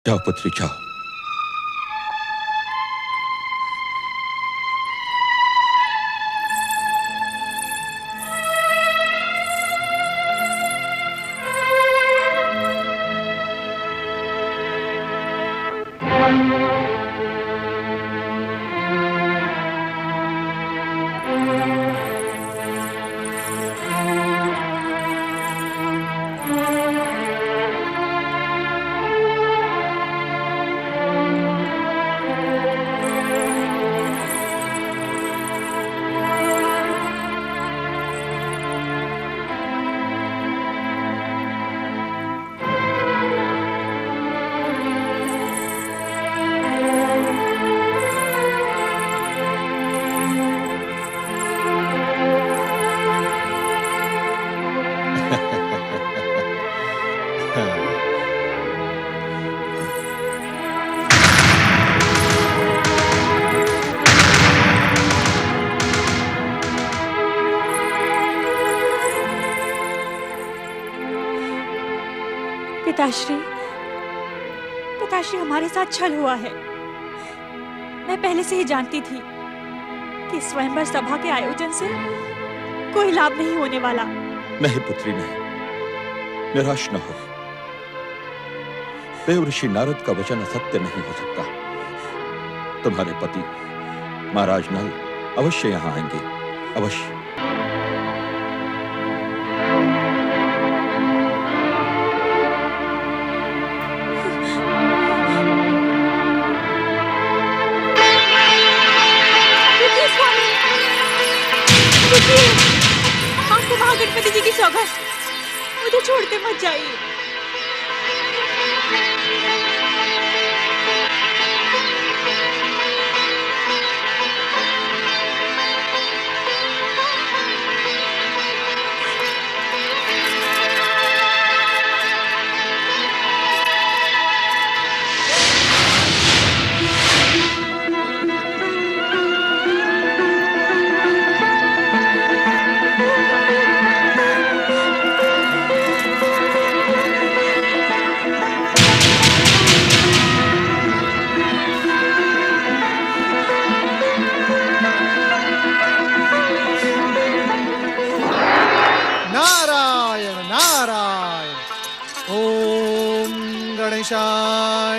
जाओ पुत्री जाओ। पिताश्री, पिताश्री हमारे साथ छल हुआ है। मैं पहले से ही जानती थी कि स्वयंवर सभा के आयोजन से कोई लाभ नहीं होने वाला। नहीं पुत्री नहीं, निराश न हो। देव ऋषि नारद का वचन असत्य नहीं हो सकता। तुम्हारे पति महाराज नल अवश्य यहाँ आएंगे, अवश्य। आपको महागणपति जी की सौगात, मुझे छोड़ते मत जाइए।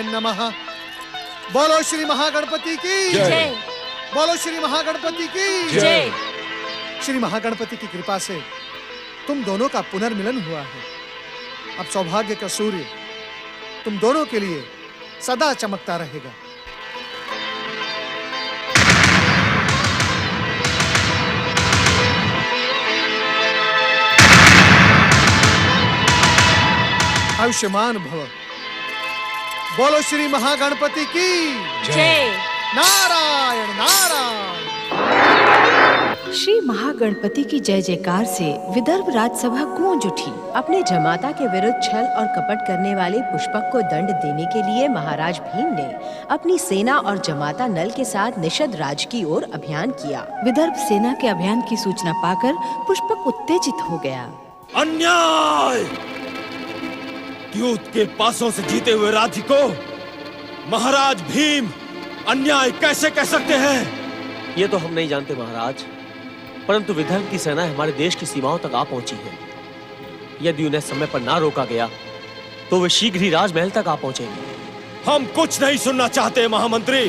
नमः। बोलो श्री महागणपति की जय। बोलो श्री महागणपति की जय। श्री महागणपति की कृपा से तुम दोनों का पुनर्मिलन हुआ है। अब सौभाग्य का सूर्य तुम दोनों के लिए सदा चमकता रहेगा। आयुष्मान भव। बोलो श्री महागणपति की जय। नारायण नारायण। श्री महागणपति की जय जयकार से विदर्भ राजसभा गूंज उठी। अपने जमाता के विरुद्ध छल और कपट करने वाले पुष्पक को दंड देने के लिए महाराज भीम ने अपनी सेना और जमाता नल के साथ निषद राज की ओर अभियान किया। विदर्भ सेना के अभियान की सूचना पाकर पुष्पक उत्तेजित हो गया। अन्याय! युद्ध के पासों से जीते हुए राज्य को महाराज भीम अन्याय कैसे कह सकते हैं? ये तो हम नहीं जानते महाराज, परंतु विदर्भ की सेना हमारे देश की सीमाओं तक आ पहुंची है। यदि उन्हें समय पर ना रोका गया तो वे शीघ्र ही राजमहल तक आ पहुंचेंगे। हम कुछ नहीं सुनना चाहते महामंत्री।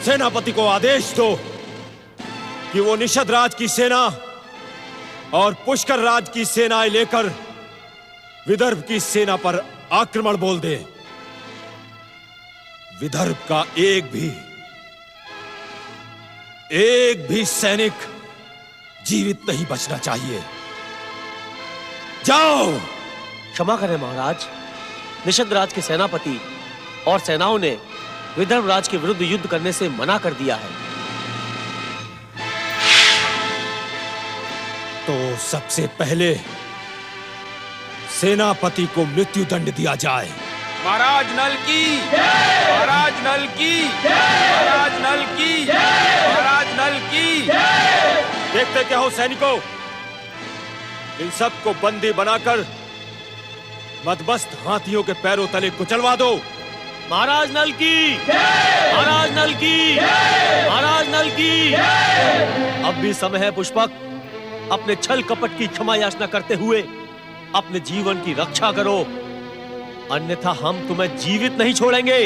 सेनापति को आदेश दो कि वो निषद राज की सेना और पुष्कर राज की सेनाएं लेकर विदर्भ की सेना पर आक्रमण बोल दे। विदर्भ का एक भी सैनिक जीवित नहीं बचना चाहिए। जाओ। क्षमा करें महाराज, निषद राज के सेनापति और सेनाओं ने विदर्भ राज के विरुद्ध युद्ध करने से मना कर दिया है। तो सबसे पहले सेनापति को मृत्यु दंड दिया जाए। महाराज नल की, महाराज नल की, महाराज नल की, महाराज नल की। देखते क्या हो सैनिकों, इन सबको बंदी बनाकर मदमस्त हाथियों के पैरों तले कुचलवा दो। महाराज नल की, महाराज नल की, महाराज नल की। अब भी समय है पुष्पक, अपने छल कपट की क्षमा याचना करते हुए अपने जीवन की रक्षा करो, अन्यथा हम तुम्हें जीवित नहीं छोड़ेंगे।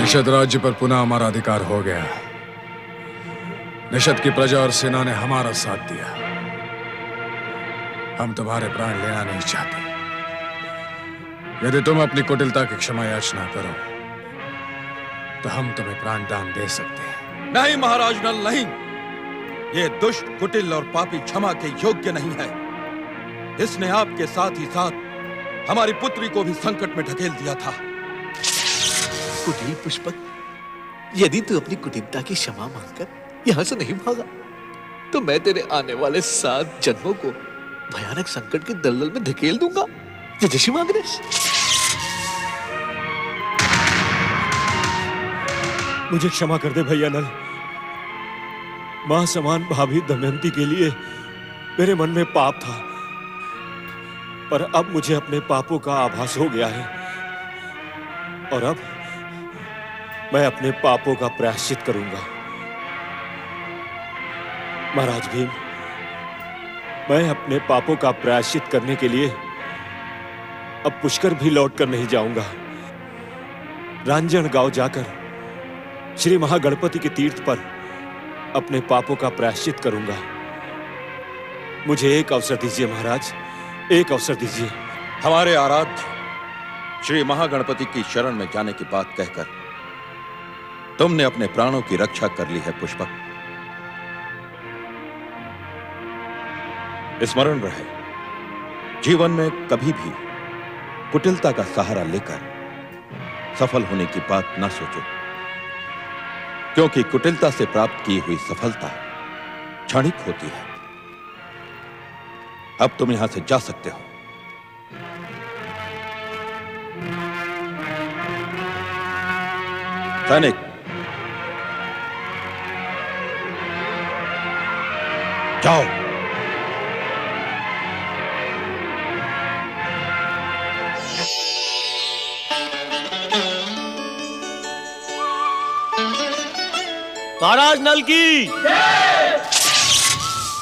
निषद राज्य पर पुनः हमारा अधिकार हो गया। निषद की प्रजा और सेना ने हमारा साथ दिया। हम तुम्हारे प्राण लेना नहीं चाहते। यदि तुम अपनी कुटिलता की क्षमा याचना करो तो हम तुम्हें प्राण दान दे सकते हैं। नहीं महाराज नल, नहीं। ये दुष्ट, कुटिल और पापी क्षमा के योग्य नहीं है। इसने आपके साथ ही साथ हमारी पुत्री को भी संकट में ढकेल दिया था। कुटिल पुष्पक, यदि तू अपनी कुटिलता की क्षमा मांगकर यहां से नहीं भागा तो मैं तेरे आने वाले 7 जन्मों को भयानक संकट के दलदल में धकेल दूंगा। जय मांगनेश। मुझे क्षमा कर दे भैया नल। मां समान भाभी दमयंती के लिए मेरे मन में पाप था, पर अब मुझे अपने पापों का आभास हो गया है और अब मैं अपने पापों का प्रायश्चित करूंगा। महाराज भीम, मैं अपने पापों का प्रायश्चित करने के लिए अब पुष्कर भी लौटकर नहीं जाऊंगा। रांजणगांव जाकर श्री महागणपति के तीर्थ पर अपने पापों का प्रायश्चित करूंगा। मुझे एक अवसर दीजिए महाराज, एक अवसर दीजिए। हमारे आराध्य श्री महागणपति की शरण में जाने की बात कहकर तुमने अपने प्राणों की रक्षा कर ली है पुष्पक। स्मरण रहे, जीवन में कभी भी कुटिलता का सहारा लेकर सफल होने की बात ना सोचो, क्योंकि कुटिलता से प्राप्त की हुई सफलता क्षणिक होती है। अब तुम यहां से जा सकते हो। सैनिक, जाओ। महाराज नल की।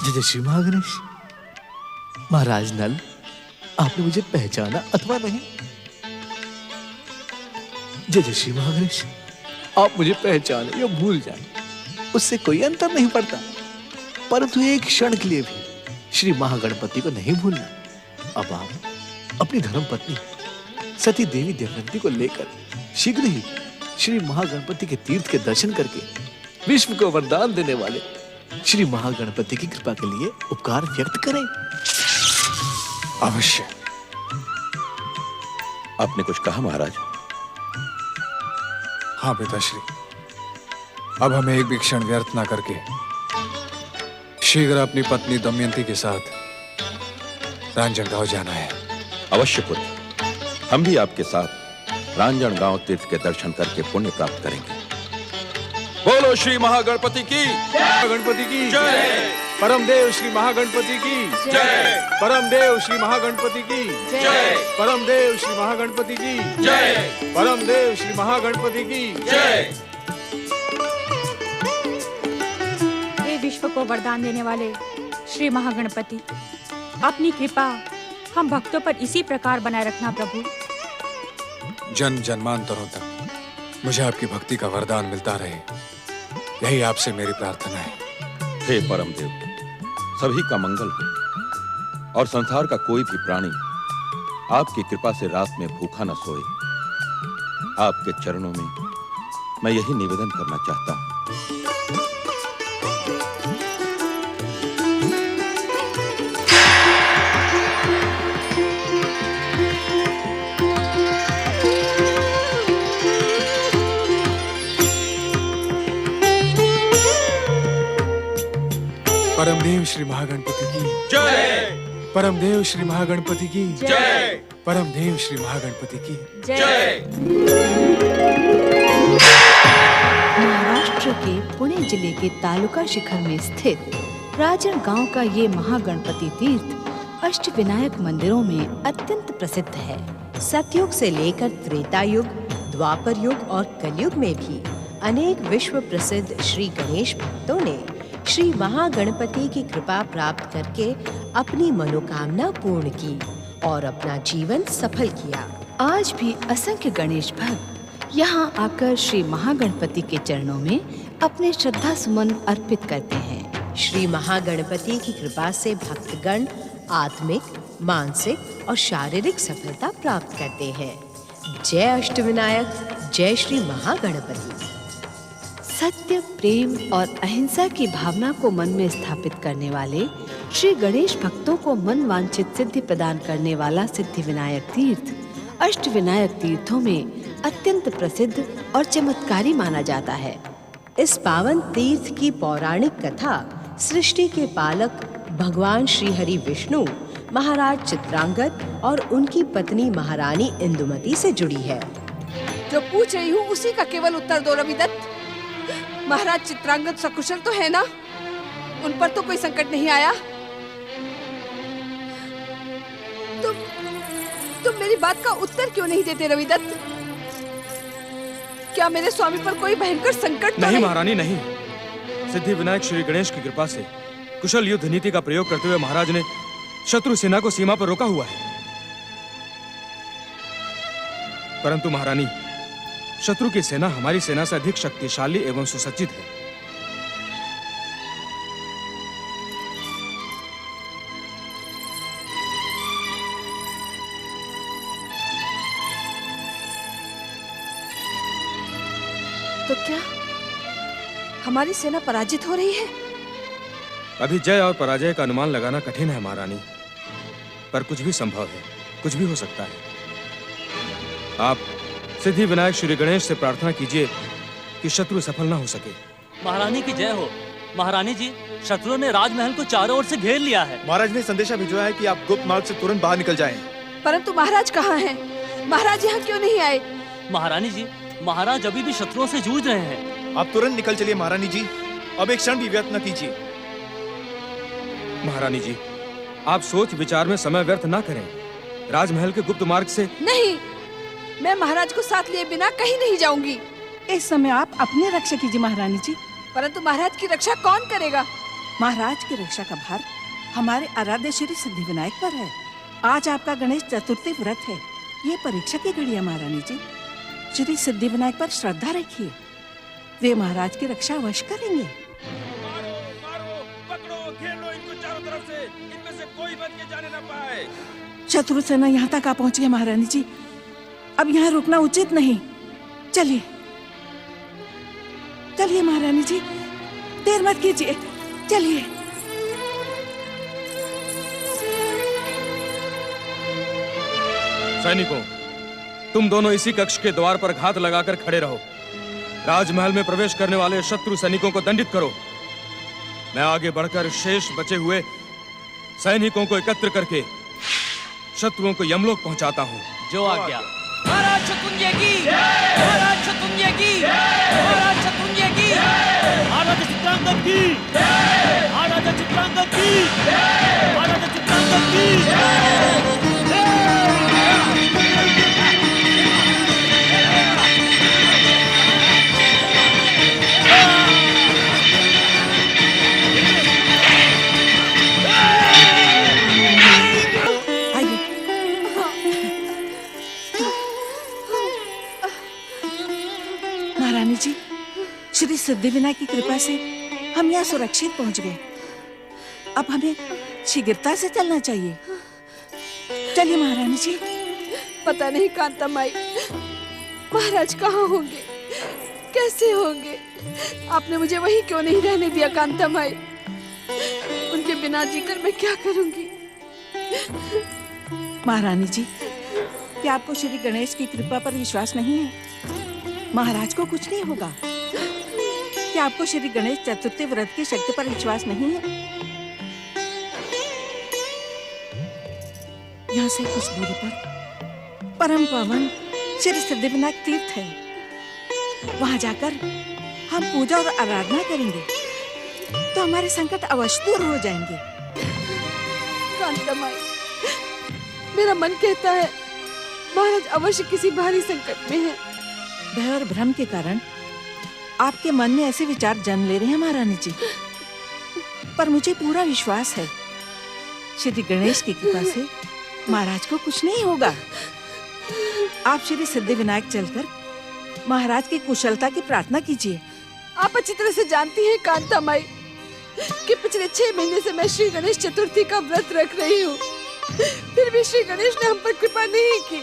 जय श्री महागणेश। महाराज नल, आपने मुझे पहचाना अथवा नहीं? जय श्री महागणेश, आप मुझे पहचाने या भूल जाए उससे कोई अंतर नहीं पड़ता, परंतु एक क्षण के लिए भी श्री महागणपति को नहीं भूलना। अब आप अपनी धर्म पत्नी सती देवी दमयंती को लेकर शीघ्र ही श्री महागणपति के तीर्थ के दर्शन करके विश्व को वरदान देने वाले श्री महागणपति की कृपा के लिए उपकार व्यक्त करें। अवश्य। आपने कुछ कहा महाराज? हाँ पिताश्री, अब हमें एक भी क्षण व्यर्थ ना करके शीघ्र अपनी पत्नी दमयंती के साथ रांजणगांव जाना है। अवश्य पुत्र, हम भी आपके साथ रांजणगांव तीर्थ के दर्शन करके पुण्य प्राप्त करेंगे। बोलो श्री महागणपति की गणपति की जय। परम देव श्री महागणपति की जय। परम देव श्री महागणपति की जय। परम देव श्री महागणपति की जय। परम देव श्री महागणपति की जय। हे विश्व को वरदान देने वाले श्री महागणपति, अपनी कृपा हम भक्तों पर इसी प्रकार बनाए रखना प्रभु। जन्म जन्मांतरों तक मुझे आपकी भक्ति का वरदान मिलता रहे, यही आपसे मेरी प्रार्थना है। हे परमदेव, सभी का मंगल हो और संसार का कोई भी प्राणी आपकी कृपा से रात में भूखा न सोए। आपके चरणों में मैं यही निवेदन करना चाहता हूं। परमदेव श्री महागणपति की जय। परमदेव श्री महागणपति की जय। परमदेव श्री महागणपति की जय। महाराष्ट्र के पुणे जिले के तालुका शिखर में स्थित राजन गांव का ये महागणपति तीर्थ अष्टविनायक मंदिरों में अत्यंत प्रसिद्ध है। सतयुग से लेकर त्रेता युग, द्वापर युग और कलयुग में भी अनेक विश्व प्रसिद्ध श्री गणेश भक्तों ने श्री महागणपति की कृपा प्राप्त करके अपनी मनोकामना पूर्ण की और अपना जीवन सफल किया। आज भी असंख्य गणेश भक्त यहाँ आकर श्री महागणपति के चरणों में अपने श्रद्धा सुमन अर्पित करते हैं। श्री महागणपति की कृपा से भक्तगण आत्मिक, मानसिक और शारीरिक सफलता प्राप्त करते हैं। जय अष्टविनायक, जय श्री महागणपति। सत्य, प्रेम और अहिंसा की भावना को मन में स्थापित करने वाले श्री गणेश भक्तों को मन वांछित सिद्धि प्रदान करने वाला सिद्धिविनायक तीर्थ अष्टविनायक तीर्थों में अत्यंत प्रसिद्ध और चमत्कारी माना जाता है। इस पावन तीर्थ की पौराणिक कथा सृष्टि के पालक भगवान श्री हरि विष्णु, महाराज चित्रांगद और उनकी पत्नी महारानी इंदुमती से जुड़ी है। जो पूछ रही हूँ उसी का केवल उत्तर दो रविदत्त। महाराज चित्रांगद सकुशल तो है ना? उन पर तो कोई संकट नहीं आया? तुम मेरी बात का उत्तर क्यों नहीं देते रविदत्त? क्या मेरे स्वामी पर कोई भयंकर संकट तो नहीं महारानी, नहीं। सिद्धि विनायक श्री गणेश की कृपा से कुशल युद्ध नीति का प्रयोग करते हुए महाराज ने शत्रु सेना को सीमा पर रोका हुआ है। परंतु महारानी, शत्रु की सेना हमारी सेना से अधिक शक्तिशाली एवं सुसज्जित है। तो क्या हमारी सेना पराजित हो रही है? अभी जय और पराजय का अनुमान लगाना कठिन है महारानी, पर कुछ भी संभव है, कुछ भी हो सकता है। आप सिद्धि विनायक श्री गणेश से प्रार्थना कीजिए कि शत्रु सफल ना हो सके। महारानी की जय हो। महारानी जी, शत्रुओं ने राजमहल को चारों ओर से घेर लिया है। महाराज ने संदेशा भिजवाया है कि आप गुप्त मार्ग से तुरंत बाहर निकल जाएं। परंतु महाराज कहाँ हैं? महाराज यहाँ क्यों नहीं आए? महारानी जी, महाराज अभी भी शत्रुओं से जूझ रहे हैं। आप तुरंत निकल चलिए महारानी जी, अब एक क्षण भी व्यर्थ न कीजिए। महारानी जी, आप सोच विचार में समय व्यर्थ ना करें। राजमहल के गुप्त मार्ग से नहीं, मैं महाराज को साथ लिए बिना कहीं नहीं जाऊंगी। इस समय आप अपनी रक्षा कीजिए महारानी जी। परंतु महाराज की रक्षा कौन करेगा? महाराज की रक्षा का भार हमारे आराध्य श्री सिद्धिविनायक पर है। आज आपका गणेश चतुर्थी व्रत है, ये परीक्षा की घड़ी है महारानी जी। श्री सिद्धिविनायक पर श्रद्धा रखिए, वे महाराज की रक्षा अवश्य करेंगे। मारो, मारो, पकड़ो, घेर लो इनको चारों तरफ से, इनमें से कोई बच के जाने ना पाए। शत्रु सेना यहाँ तक आ पहुंची है महारानी जी, अब यहाँ रुकना उचित नहीं। चलिए चलिए महारानी जी, देर मत कीजिए, चलिए। सैनिकों, तुम दोनों इसी कक्ष के द्वार पर घात लगाकर खड़े रहो। राजमहल में प्रवेश करने वाले शत्रु सैनिकों को दंडित करो। मैं आगे बढ़कर शेष बचे हुए सैनिकों को एकत्र करके शत्रुओं को यमलोक पहुंचाता हूं। जो आज्ञा। महाराज शतुंजय की, महाराज शतुंजय की, महाराज शतुंजय की, महाराज चित्रांगद की, महाराज चित्रांगद की, महाराज चित्रांगद की। जी, श्री सिद्धिविनायक की कृपा से हम यहाँ सुरक्षित पहुंच गए। अब हमें शीघ्रता से चलना चाहिए। चलिए महारानी जी। पता नहीं कांता माई, महाराज कहाँ होंगे, कैसे होंगे? आपने मुझे वहीं क्यों नहीं रहने दिया कांता माई? उनके बिना जीकर मैं क्या करूंगी? महारानी जी, क्या आपको श्री गणेश की कृपा पर विश्वास नहीं है? महाराज को कुछ नहीं होगा। क्या आपको श्री गणेश चतुर्थी व्रत की शक्ति पर विश्वास नहीं है? यहाँ से कुछ दूरी पर परम पावन श्री सिद्धिविनायक तीर्थ है। वहां जाकर हम पूजा और आराधना करेंगे तो हमारे संकट अवश्य दूर हो जाएंगे। कांता माई, मेरा मन कहता है महाराज अवश्य किसी भारी संकट में हैं। भय और भ्रम के कारण आपके मन में ऐसे विचार जन्म ले रहे हैं महारानी जी, पर मुझे पूरा विश्वास है श्री गणेश की कृपा से महाराज को कुछ नहीं होगा। आप श्री सिद्धिविनायक चलकर महाराज की कुशलता की प्रार्थना कीजिए। आप अच्छी तरह से जानती हैं कांता माई कि पिछले 6 महीने से मैं श्री गणेश चतुर्थी का व्रत रख रही हूँ, फिर भी श्री गणेश ने हम पर कृपा नहीं की।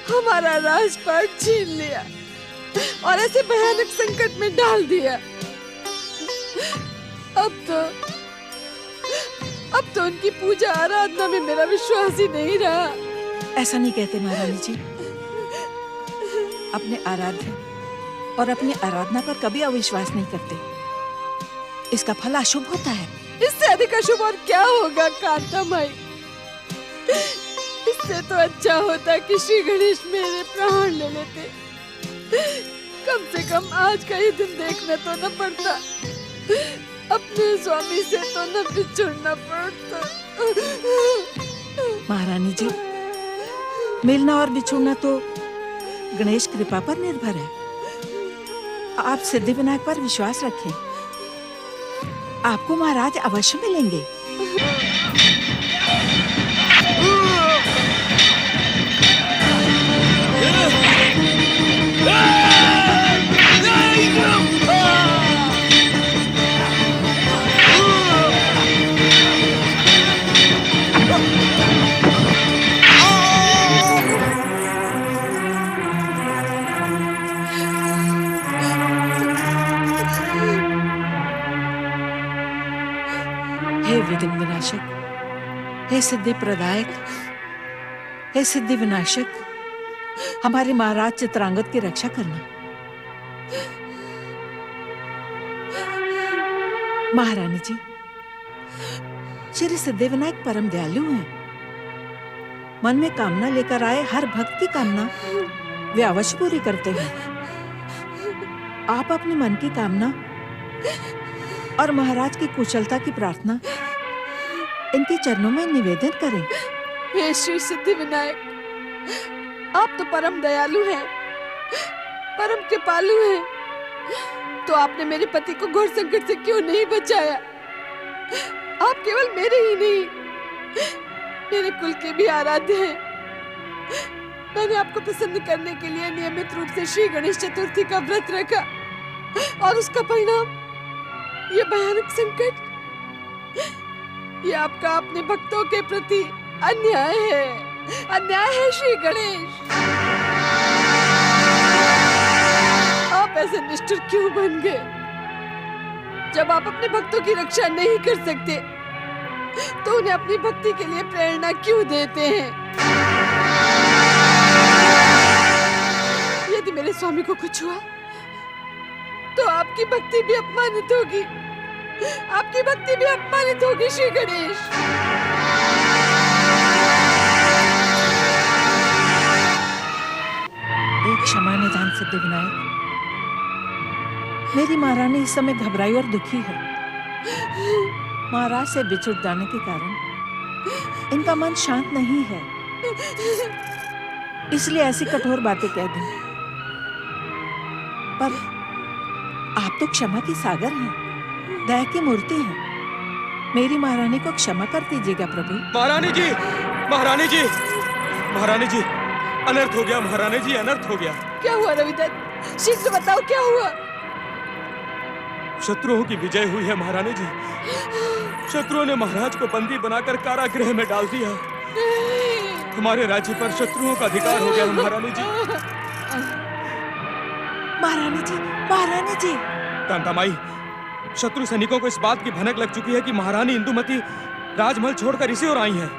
हमारा राजपाट छीन लिया और ऐसे भयानक संकट में डाल दिया। अब तो उनकी पूजा आराधना में मेरा विश्वास ही नहीं रहा। ऐसा नहीं कहते महारानी जी। अपने आराध्य और अपनी आराधना पर कभी अविश्वास नहीं करते। इसका फल अशुभ होता है। इससे अधिक अशुभ और क्या होगा कांता माई? इससे तो अच्छा होता कि श्री गणेश मेरे प्राण ले लेते। कम से कम आज का ही दिन देखना तो न पड़ता, अपने स्वामी से तो न बिछुड़ना पड़ता। महारानी जी, मिलना और बिछुड़ना तो गणेश कृपा पर निर्भर है। आप सिद्धिविनायक पर विश्वास रखें, आपको महाराज अवश्य मिलेंगे। हे विघ्न विनाशक, हे सिद्धि प्रदायक, हे सिद्धि विनाशक, हमारे महाराज चित्रांगद की रक्षा करना। महारानी जी, श्री सिद्धिविनायक परम दयालु हैं। मन में कामना लेकर आए हर भक्त की कामना वे अवश्य पूरी करते हैं। आप अपने मन की कामना और महाराज की कुशलता की प्रार्थना इनके चरणों में निवेदन करें। हे श्री सिद्धिविनायक, आप तो परम दयालु हैं, परम कृपालु हैं, तो आपने मेरे पति को घोर संकट से क्यों नहीं बचाया? आप केवल मेरे ही नहीं, मेरे कुल के भी आराध्य हैं। मैंने आपको प्रसन्न करने के लिए नियमित रूप से श्री गणेश चतुर्थी का व्रत रखा और उसका परिणाम ये भयानक संकट। ये आपका अपने भक्तों के प्रति अन्याय है, अन्याय है श्री गणेश। आप ऐसे निष्ठुर क्यों बन गए? जब आप अपने भक्तों की रक्षा नहीं कर सकते तो उन्हें अपनी भक्ति के लिए प्रेरणा क्यों देते हैं? यदि मेरे स्वामी को कुछ हुआ तो आपकी भक्ति भी अपमानित होगी, आपकी भक्ति भी अपमानित होगी श्री गणेश। एक क्षमा निधान सिद्धिविनायक। मेरी महारानी इस समय घबराई और दुखी है। महाराज से बिछुड़ जाने के कारण इनका मन शांत नहीं है, इसलिए ऐसी कठोर बातें कह दी। पर आप तो क्षमा की सागर हैं, दया की मूर्ति हैं। मेरी महारानी को क्षमा कर दीजिएगा प्रभु। महारानी जी, महारानी जी, महारानी जी, अनर्थ हो गया महारानी जी, अनर्थ हो गया। क्या हुआ रविदत्त? शीघ्र बताओ क्या हुआ। शत्रुओं की विजय हुई है महारानी जी। शत्रुओं ने महाराज को बंदी बनाकर कारागृह में डाल दिया। हमारे राज्य पर शत्रुओं का अधिकार हो गया है महारानी जी। महारानी जी, महारानी जी। कांतामाई, शत्रु सैनिकों को इस बात की भनक लग चुकी है कि महारानी इंदुमती राजमहल छोड़कर इसी ओर आई हैं।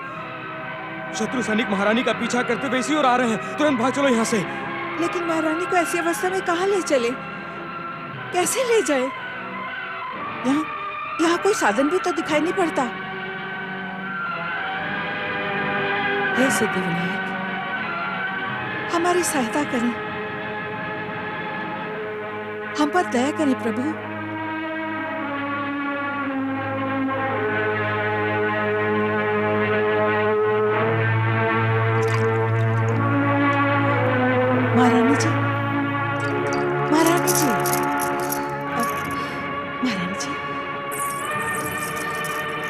शत्रु सैनिक महारानी का पीछा करते हुए इसी ओर आ रहे हैं। तुरंत भाग चलो यहाँ से। लेकिन महारानी को ऐसी अवस्था में कहाँ ले चले, कैसे ले जाए? यहाँ कोई साधन भी तो दिखाई नहीं पड़ता। हे सिद्धिविनायक, हमारी सहायता करें, हम पर दया करें प्रभु। महारानी जी, महारानी जी, महारानी जी,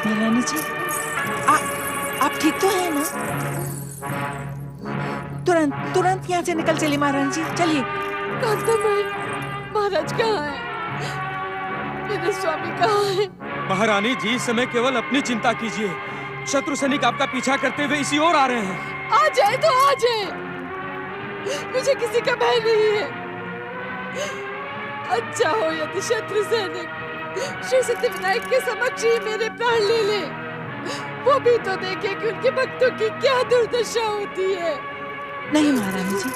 महारानी जी, आप ठीक तो हैं ना? तुरंत यहाँ से निकल चलिए महारानी जी, चलिए। कांतामाई, महाराज कहाँ है? मेरे स्वामी कहाँ है? महारानी जी, इस समय केवल अपनी चिंता कीजिए। शत्रु सैनिक आपका पीछा करते हुए इसी ओर आ रहे हैं। आ जाए तो आ जाए, मुझे किसी का भय नहीं है। अच्छा हो यदि शत्रु सैनिक श्री सिद्धिविनायक के समक्ष ही मेरे प्राण ले ले। वो भी तो देखे कि उनके भक्तों की क्या दुर्दशा होती है। नहीं महारानी जी,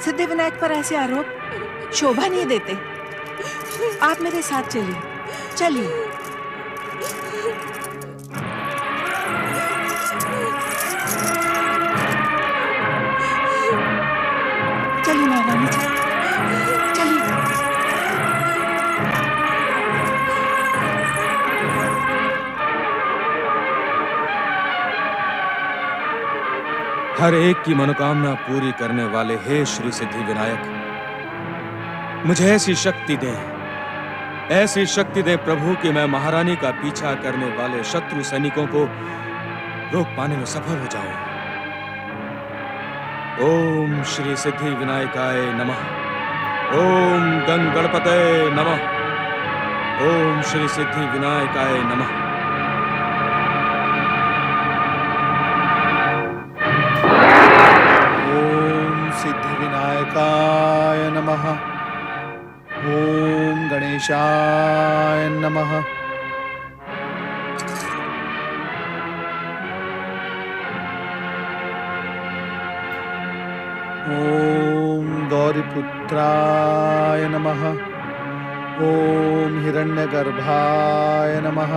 सिद्धिविनायक पर ऐसे आरोप शोभा नहीं देते। आप मेरे साथ चलिए, चलिए। चलिए महारानी जी, चलिए। हर एक की मनोकामना पूरी करने वाले हे श्री सिद्धि विनायक, मुझे ऐसी शक्ति दे, ऐसी शक्ति दे प्रभु कि मैं महारानी का पीछा करने वाले शत्रु सैनिकों को रोक पाने में सफल हो जाऊं। ओम श्री सिद्धि विनायकाय नमः। ओम गंग गणपते नमः। ओम श्री सिद्धि विनायकाय नमः। सिद्धिविनायकाय नमः। ओम गणेशाय नमः। ओम गौरीपुत्राय नमः। ओम हिरण्यगर्भाय नमः।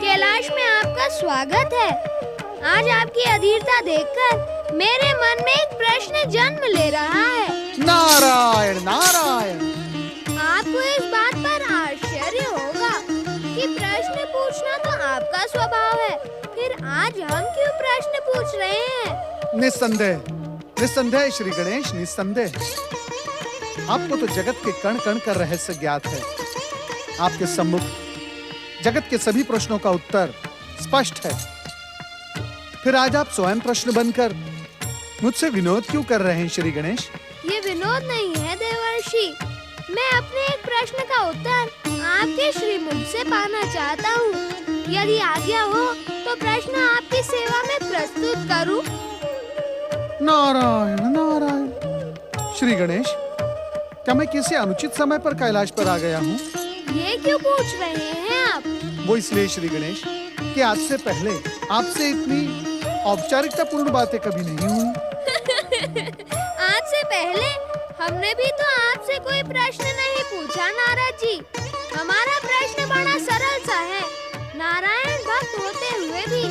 कैलाश में आपका स्वागत है। आज आपकी अधीरता देखकर मेरे मन में एक प्रश्न जन्म ले रहा है। नारायण नारायण। आपको इस बात पर आश्चर्य होगा कि प्रश्न पूछना तो आपका स्वभाव है, फिर आज हम क्यों प्रश्न पूछ रहे हैं? निस्संदेह, निस्संदेह श्री गणेश, निस्संदेह। आपको तो जगत के कण कण का रहस्य ज्ञात है। आपके सम्मुख जगत के सभी प्रश्नों का उत्तर स्पष्ट है। फिर आज आप स्वयं प्रश्न बनकर मुझसे विनोद क्यों कर रहे हैं श्री गणेश? ये विनोद नहीं है देवर्षि, मैं अपने एक प्रश्न का उत्तर आपके श्रीमुख से पाना चाहता हूँ। यदि आज्ञा हो तो प्रश्न आपकी सेवा में प्रस्तुत करूँ। नारायण नारायण। श्री गणेश, क्या मैं किसी अनुचित समय पर कैलाश पर आ गया हूँ? ये क्यों पूछ रहे हैं आप? वो इसलिए श्री गणेश कि आज से पहले आपसे इतनी औपचारिकता पूर्ण बातें कभी नहीं हुई। आज से पहले हमने भी तो आपसे कोई प्रश्न नहीं पूछा नारद जी। हमारा प्रश्न बड़ा सरल सा है। नारायण भक्त होते हुए भी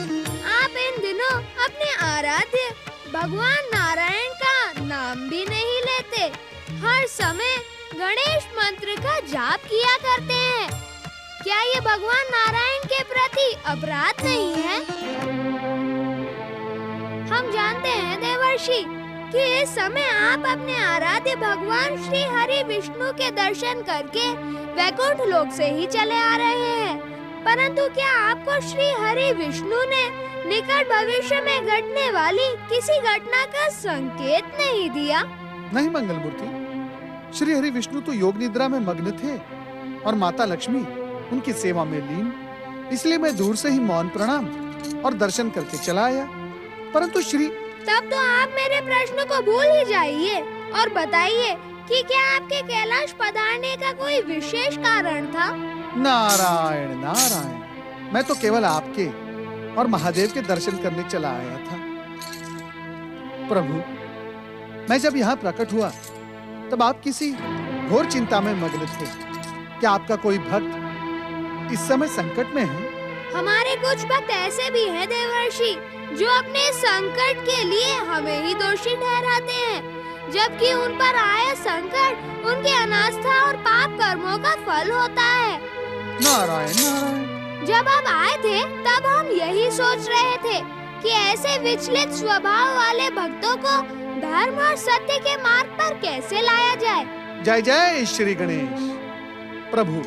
आप इन दिनों अपने आराध्य भगवान नारायण का नाम भी नहीं लेते। हर समय गणेश मंत्र का जाप किया करते हैं। क्या ये भगवान नारायण के प्रति अपराध नहीं है? हम जानते हैं देवर्षि, कि इस समय आप अपने आराध्य भगवान श्री हरि विष्णु के दर्शन करके वैकुंठ लोक से ही चले आ रहे हैं, परंतु क्या आपको श्री हरि विष्णु ने निकट भविष्य में घटने वाली किसी घटना का संकेत नहीं दिया? नहीं मंगलमूर्ति, श्री हरि विष्णु तो योग निद्रा में मग्न थे और माता लक्ष्मी उनकी सेवा में लीन, इसलिए मैं दूर से ही मौन प्रणाम और दर्शन करके चला आया। परंतु श्री तब तो आप मेरे प्रश्न को भूल ही जाइए और बताइए कि क्या आपके कैलाश पधारने का कोई विशेष कारण था? नारायण नारायण, मैं तो केवल आपके और महादेव के दर्शन करने चला आया था। प्रभु, मैं जब यहाँ प्रकट हुआ तब आप किसी घोर चिंता में मग्न थे। क्या आपका कोई भक्त इस समय संकट में है? हमारे कुछ भक्त ऐसे भी हैं देवर्षि, जो अपने संकट के लिए हमें ही दोषी ठहराते हैं, जबकि उन पर आया संकट उनके अनास्था और पाप कर्मों का फल होता है। नारायण नारायण, जब आप आए थे तब हम यही सोच रहे थे कि ऐसे विचलित स्वभाव वाले भक्तों को धर्म और सत्य के मार्ग पर कैसे लाया जाए। जय जय श्री गणेश। प्रभु,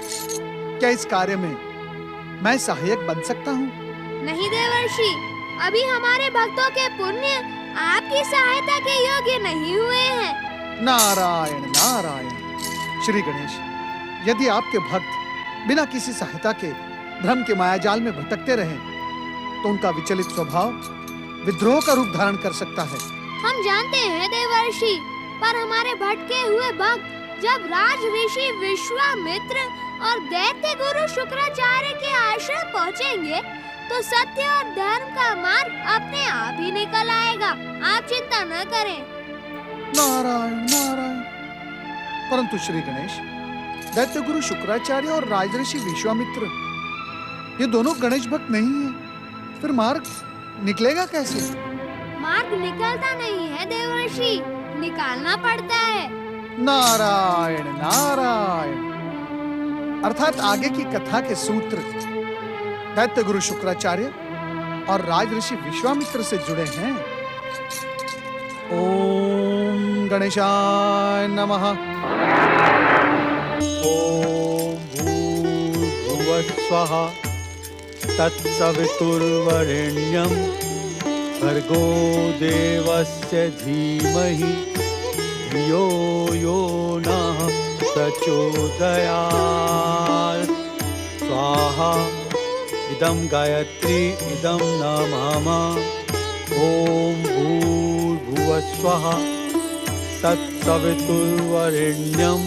क्या इस कार्य में मैं सहायक बन सकता हूँ? नहीं देवर्षि, अभी हमारे भक्तों के पुण्य आपकी सहायता के योग्य नहीं हुए हैं। नारायण नारायण। श्री गणेश, यदि आपके भक्त बिना किसी सहायता के भ्रम के मायाजाल में भटकते रहें, तो उनका विचलित स्वभाव विद्रोह का रूप धारण कर सकता है। हम जानते हैं देवर्षि, पर हमारे भटके हुए भक्त जब राज ऋषि विश्वामित्र और दैत्य गुरु शुक्राचार्य के आश्रम पहुँचेंगे, तो सत्य और धर्म का मार्ग अपने आप ही निकल आएगा। आप चिंता न करें। नारायण नारायण। परंतु श्री गणेश, दैत्य गुरु शुक्राचार्य और राजऋषि विश्वामित्र ये दोनों गणेश भक्त नहीं हैं, फिर मार्ग निकलेगा कैसे? मार्ग निकलता नहीं है देवर्षि, निकालना पड़ता है। नारायण नारायण। अर्थात आगे की कथा के सूत्र दैत्य गुरु शुक्राचार्य और राजऋषि विश्वामित्र से जुड़े हैं। ओम गणेशाय नमः। ओम भूर्भुवः स्वः तत्सवितुर्वरेण्यं भर्गो देवस्य धीमहि धियो यो नः प्रचोदयात्। स्वाहा इदं गायत्री इदं न मम। ओम भूर्भुवः स्वः तत्सवितुर्वरेण्यं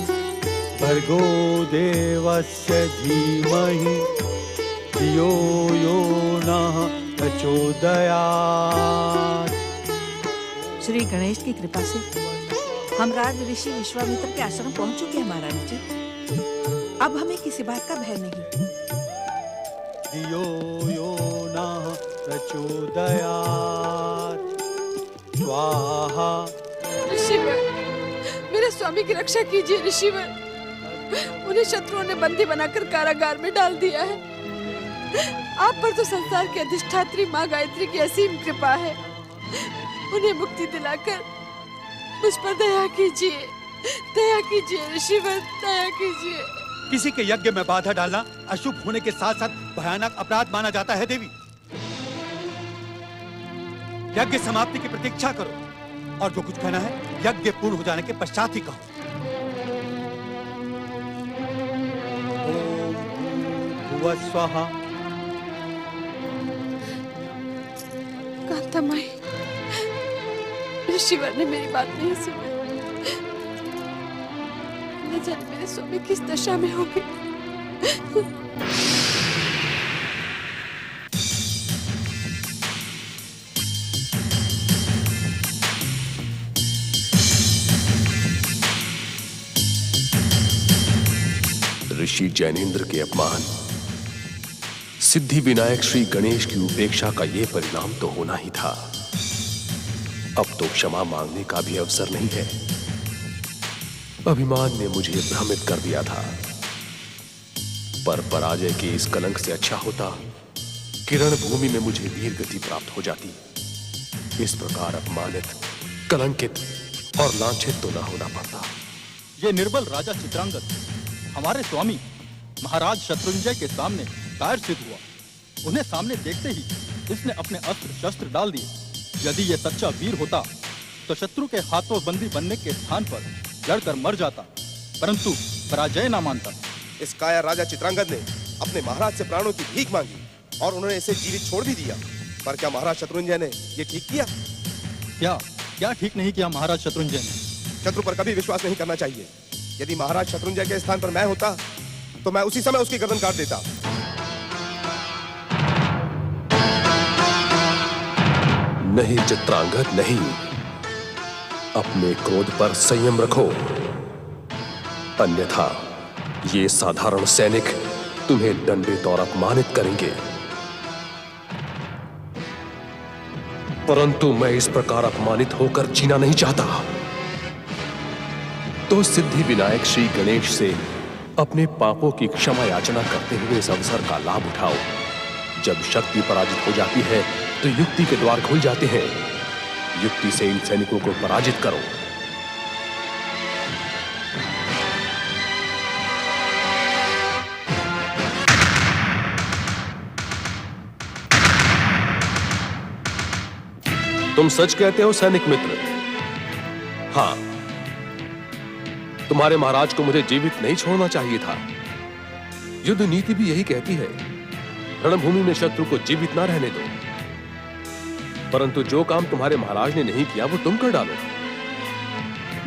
भर्गो देवस्य धीमहि धियो यो नः प्रचोदयात्। श्री गणेश की कृपा से हम राज ऋषि विश्वामित्र के आश्रम पहुंच चुके हैं महारानी जी। अब हमें किसी बात का भय नहीं। धियो यो नः प्रचोदयात्। स्वाहा। ऋषिवर, मेरे स्वामी की रक्षा कीजिए ऋषिवर। उन्हें शत्रुओं ने बंदी बनाकर कारागार में डाल दिया है। आप पर तो संसार की अधिष्ठात्री माँ गायत्री की असीम कृपा है। उन्हें मुक्ति दिलाकर मुझ पर दया कीजिए ऋषिवर, दया कीजिए। किसी के यज्ञ में बाधा डालना अशुभ होने के साथ साथ भयानक अपराध माना जाता है देवी। यज्ञ समाप्ति की प्रतीक्षा करो और जो कुछ कहना है यज्ञ पूर्ण हो जाने के पश्चात ही कहो। ओम भूर्भुवः स्वः। कांतामाई, ऋषिवर ने मेरी बात नहीं सुनी। न जाने मेरे स्वामी किस दशा में होंगे। ऋषि जैनेन्द्र के अपमान, सिद्धि विनायक श्री गणेश की उपेक्षा का यह परिणाम तो होना ही था। अब तो क्षमा मांगने का भी अवसर नहीं है। अभिमान ने मुझे भ्रमित कर दिया था, पर पराजय के इस कलंक से अच्छा होता किरण भूमि में मुझे वीर गति प्राप्त हो जाती। इस प्रकार अपमानित कलंकित और लांछित तो ना होना पड़ता। ये निर्बल राजा चित्रांगद हमारे स्वामी महाराज शत्रुंजय के सामने कायर सिद्ध हुआ। उन्हें सामने देखते ही इसने अपने अस्त्र शस्त्र डाल दिए। यदि ये सच्चा वीर होता तो शत्रु के हाथों बंदी बनने के स्थान पर जड़कर मर जाता, परंतु पराजय ना मानता। इस कायर राजा चित्रांगद ने अपने महाराज से प्राणों की भीख मांगी और उन्होंने इसे जीवित छोड़ भी दिया। पर क्या महाराज शत्रुंजय ने ये ठीक किया? क्या ठीक नहीं किया महाराज शत्रुंजय ने? शत्रु पर कभी विश्वास नहीं करना चाहिए। यदि महाराज शत्रुंजय के स्थान पर मैं होता तो मैं उसी समय उसकी गर्दन काट देता। नहीं चित्रांगद, नहीं। अपने क्रोध पर संयम रखो, अन्यथा ये साधारण सैनिक तुम्हें दंडित और अपमानित करेंगे। परंतु मैं इस प्रकार अपमानित होकर जीना नहीं चाहता। तो सिद्धि विनायक श्री गणेश से अपने पापों की क्षमा याचना करते हुए इस अवसर का लाभ उठाओ। जब शक्ति पराजित हो जाती है तो युक्ति के द्वार खुल जाते हैं। युक्ति से इन सैनिकों को पराजित करो। तुम सच कहते हो सैनिक मित्र? हां, तुम्हारे महाराज को मुझे जीवित नहीं छोड़ना चाहिए था। युद्ध नीति भी यही कहती है, रणभूमि में शत्रु को जीवित ना रहने दो। परंतु जो काम तुम्हारे महाराज ने नहीं किया वो तुम कर डालो।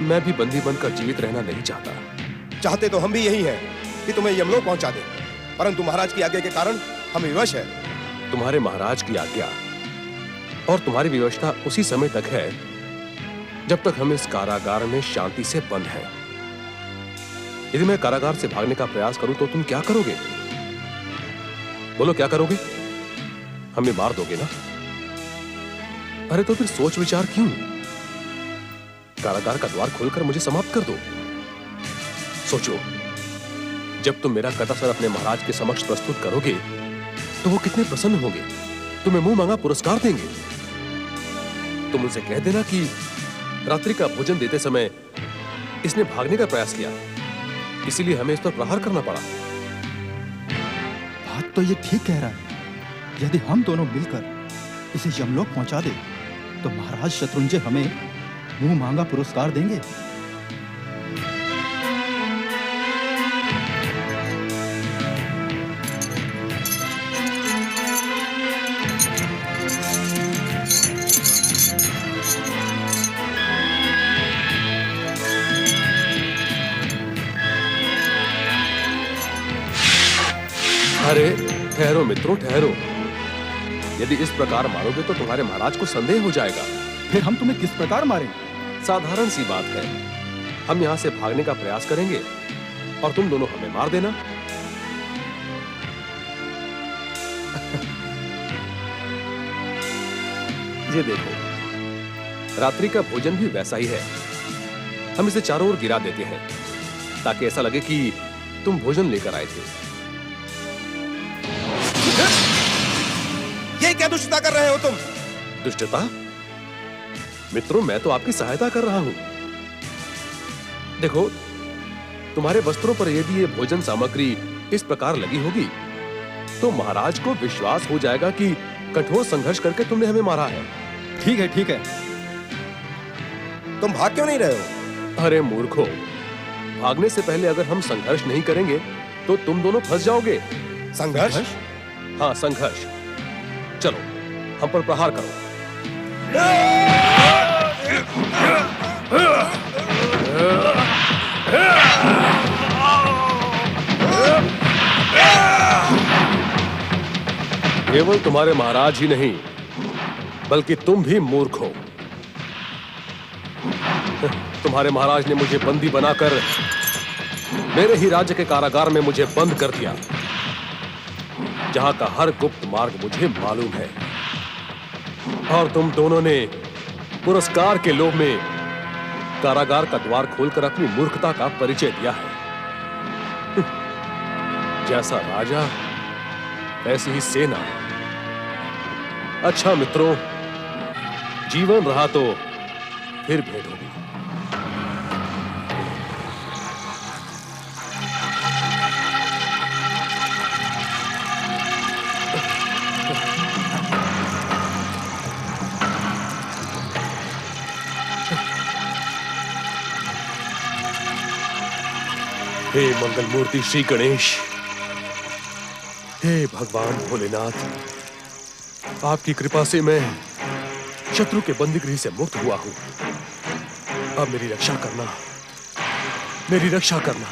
मैं भी बंदी बनकर जीवित रहना नहीं चाहता। चाहते तो हम भी यही हैं कि तुम्हें यमलोक पहुंचा दें, परंतु महाराज की आज्ञा के कारण हम विवश हैं। तुम्हारे महाराज की आज्ञा और तुम्हारी व्यवस्था उसी समय तक है जब तक हम इस कारागार में शांति से बंद हैं। यदि मैं कारागार से भागने का प्रयास करूं तो तुम क्या करोगे? बोलो, क्या करोगे? हमें मार दोगे ना? अरे तो फिर सोच विचार क्यों? कारागार का द्वार खोलकर मुझे समाप्त कर दो। सोचो, जब तुम मेरा कटासर अपने महाराज के समक्ष प्रस्तुत करोगे तो वो कितने प्रसन्न होंगे, तुम्हें मुंह मांगा पुरस्कार देंगे। तुम उनसे कह देना कि रात्रि का भोजन देते समय इसने भागने का प्रयास किया, इसीलिए हमें इस पर प्रहार करना पड़ा। बात तो ये ठीक कह रहा है। यदि हम दोनों मिलकर इसे यमलोक पहुंचा दे तो महाराज शत्रुंजय हमें मुंह मांगा पुरस्कार देंगे। अरे ठहरो मित्रों, ठहरो। यदि इस प्रकार मारोगे तो तुम्हारे महाराज को संदेह हो जाएगा। फिर हम तुम्हें किस प्रकार मारें? साधारण सी बात है, हम यहां से भागने का प्रयास करेंगे और तुम दोनों हमें मार देना। ये देखो, रात्रि का भोजन भी वैसा ही है। हम इसे चारों ओर गिरा देते हैं ताकि ऐसा लगे कि तुम भोजन लेकर आए थे। ये क्या दुष्टता कर रहे हो तुम? दुष्टता? मित्रों, मैं तो आपकी सहायता कर रहा हूं। देखो, तुम्हारे वस्त्रों पर यदि ये भोजन सामग्री इस प्रकार लगी होगी तो महाराज को विश्वास हो जाएगा कि कठोर संघर्ष करके तुमने हमें मारा है। ठीक है, ठीक है। तुम भाग क्यों नहीं रहे हो? अरे मूर्खों, भागने से पहले अगर हम संघर्ष नहीं करेंगे तो तुम दोनों फंस जाओगे। संघर्ष? हाँ, संघर्ष। चलो, हम पर प्रहार करो। केवल तुम्हारे महाराज ही नहीं बल्कि तुम भी मूर्ख हो। तुम्हारे महाराज ने मुझे बंदी बनाकर मेरे ही राज्य के कारागार में मुझे बंद कर दिया, जहां का हर गुप्त मार्ग मुझे मालूम है। और तुम दोनों ने पुरस्कार के लोभ में कारागार का द्वार खोलकर अपनी मूर्खता का परिचय दिया है। जैसा राजा ऐसी ही सेना। अच्छा मित्रों, जीवन रहा तो फिर भेंट होगी। हे मंगल मूर्ति श्री गणेश, हे भगवान भोलेनाथ, आपकी कृपा से मैं शत्रु के बंदीगृह से मुक्त हुआ हूं। अब मेरी रक्षा करना, मेरी रक्षा करना।